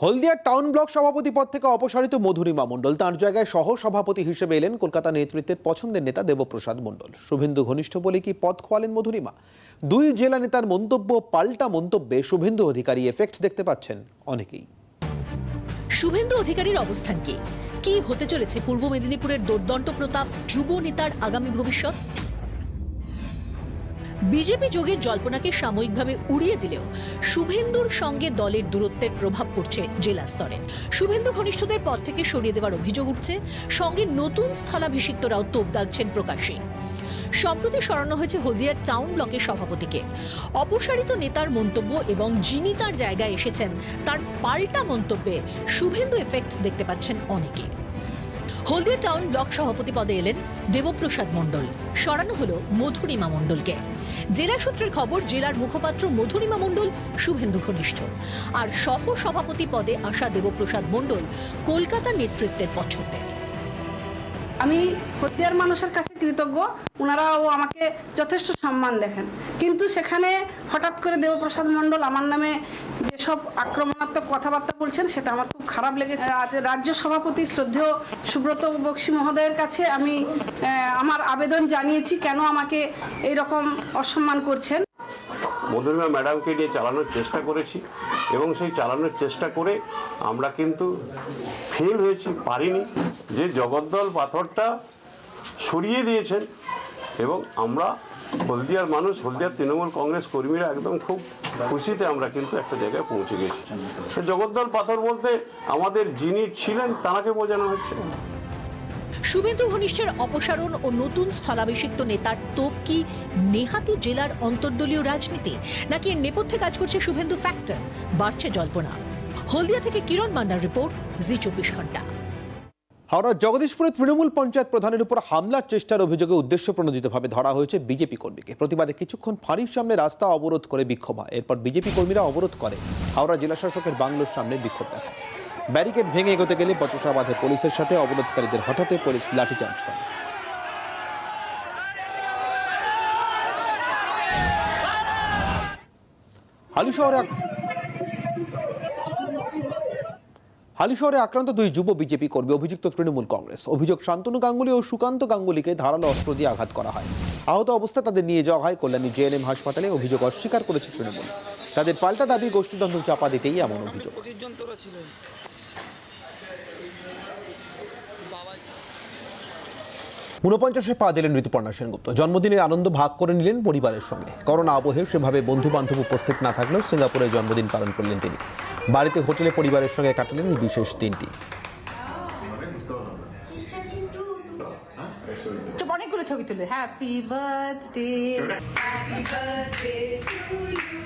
হলদিয়ার town block সভাপতি পদ থেকে অপসারিত মধুরিমা মণ্ডল তাঁর জায়গায় সহ সভাপতি হিসেবে এলেন কলকাতা নেতৃত্বের পছন্দের নেতা দেবপ্রসাদ মণ্ডল। শুভেন্দু ঘনিষ্ঠ বলে কি পদ খোয়ালেন মধুরিমা? দুই জেলা নেতার মন্তব্য পাল্টা মন্তব্যে শুভেন্দু অধিকারী এফেক্ট দেখতে পাচ্ছেন অনেকেই। শুভেন্দু অধিকারীর অবস্থান কি হতে চলেছে পূর্ব মেদিনীপুরের দুর্দন্ত প্রতাপ যুব নেতার আগামী ভবিষ্যৎ? বিজেপি যোগের জল্পনাকে সাময়িকভাবে উড়িয়ে দিলেও শুভেন্দুর সঙ্গে দলের দূরত্বের প্রভাব পড়ছে জেলা স্তরে। শুভেন্দু ঘনিষ্ঠদের পদ থেকে সরিয়ে দেওয়ার অভিযোগ উঠছে, সঙ্গে নতুন স্থলাভিষিক্তরাও তোপ দাগছেন প্রকাশ্যে। সম্প্রতি সরানো হয়েছে হলদিয়ার টাউন ব্লকের সভাপতিকে। অপসারিত নেতার মন্তব্য এবং যিনি তার জায়গায় এসেছেন তার পাল্টা মন্তব্যে শুভেন্দু এফেক্ট দেখতে পাচ্ছেন অনেকে। হলদিয়া টাউন ব্লক সভাপতি পদে এলেন দেবপ্রসাদ মণ্ডল, সরানো হলো মধুরিমা মণ্ডলকে। জেলা সূত্রের খবর, জেলার মুখপাত্র মধুরিমা মণ্ডল শুভেন্দু ঘনিষ্ঠ, আর সহ সভাপতি পদে আসা দেবপ্রসাদ মণ্ডল কলকাতা নেতৃত্বের পছন্দের। আমি হলদিয়ার মানুষের কাছে কৃতজ্ঞ, ওনারাও আমাকে যথেষ্ট সম্মান দেখেন, কিন্তু সেখানে হঠাৎ করে দেবপ্রসাদ মণ্ডল আমার নামে যেসব আক্রমণাত্মক কথাবার্তা বলছেন সেটা আমার খুব খারাপ লেগেছে। রাজ্য সভাপতি শ্রদ্ধেয় সুব্রত বক্সী মহোদয়ের কাছে আমি আমার আবেদন জানিয়েছি, কেন আমাকে এইরকম অসম্মান করছেন। মধুরিমা ম্যাডামকে নিয়ে চালানোর চেষ্টা করেছি এবং সেই চালানোর চেষ্টা করে আমরা কিন্তু ফেল হয়েছি, পারিনি। যে জগদ্দল পাথরটা সরিয়ে দিয়েছেন এবং আমরা হলদিয়ার মানুষ, হলদিয়ার তৃণমূল কংগ্রেস কর্মীরা একদম খুব খুশিতে আমরা কিন্তু একটা জায়গায় পৌঁছে গেছি। সে জগদ্দল পাথর বলতে আমাদের যিনি ছিলেন তাঁকে বোঝানো হচ্ছে। শুভেন্দু ঘনিষ্ঠের অপসারণ ও নতুন স্থলাভিষিক্ত নেতার তোপ কি নেহাতি জেলার অন্তর্দলীয় রাজনীতি, নাকি এর নেপথ্যে কাজ করছে শুভেন্দু ফ্যাক্টর? বাড়ছে জল্পনা। হলদিয়া থেকে কিরণ মান্নার রিপোর্ট, জি24 ঘন্টা। হাওড়ার জগদীশপুরে তৃণমূল পঞ্চায়েত প্রধানের উপর হামলার চেষ্টার অভিযোগে উদ্দেশ্যপ্রণোদিতভাবে ধরা হয়েছে বিজেপি কর্মীকে। প্রতিবাদে কিছুক্ষণ ফাঁড়ির সামনে রাস্তা অবরোধ করে বিক্ষোভ হয়। এরপর বিজেপি কর্মীরা অবরোধ করে হাওড়া জেলা শাসকের বাংলোর সামনে বিক্ষোভ দেখায়। ব্যারিকেড ভেঙে এগোতে গেলে বচসা বাঁধে পুলিশের সাথে অবরোধকারীদের, হঠাৎ পুলিশ লাঠিচার্জ করে। হালিশহরে আক্রান্ত দুই যুব বিজেপি কর্মী, অভিযুক্ত তৃণমূল কংগ্রেস। অভিযোগ, শান্তনু গাঙ্গুলি ও সুকান্ত গাঙ্গুলিকে ধারালো অস্ত্র দিয়ে আঘাত করা হয়। আহত অবস্থায় তাদের নিয়ে যাওয়া হয় কল্যাণী জেএনএম হাসপাতালে। অভিযোগ অস্বীকার করেছে তৃণমূল। তাদের পাল্টা দাবি গোষ্ঠীদ্বন্দ্ব চাপা দিতেই এমন অভিযোগ। 49-এ পা দিলেন ঋতুপর্ণা সেনগুপ্ত। জন্মদিনের আনন্দ ভাগ করে নিলেন পরিবারের সঙ্গে। করোনা আবহে সেভাবে বন্ধু বান্ধব উপস্থিত না থাকলেও সিঙ্গাপুরে জন্মদিন পালন করলেন তিনি। বাড়িতে হোটেলে পরিবারের সঙ্গে কাটালেন বিশেষ দিনটি। অনেকগুলো ছবি তুলে হ্যাপি বার্থডে টু ইউ।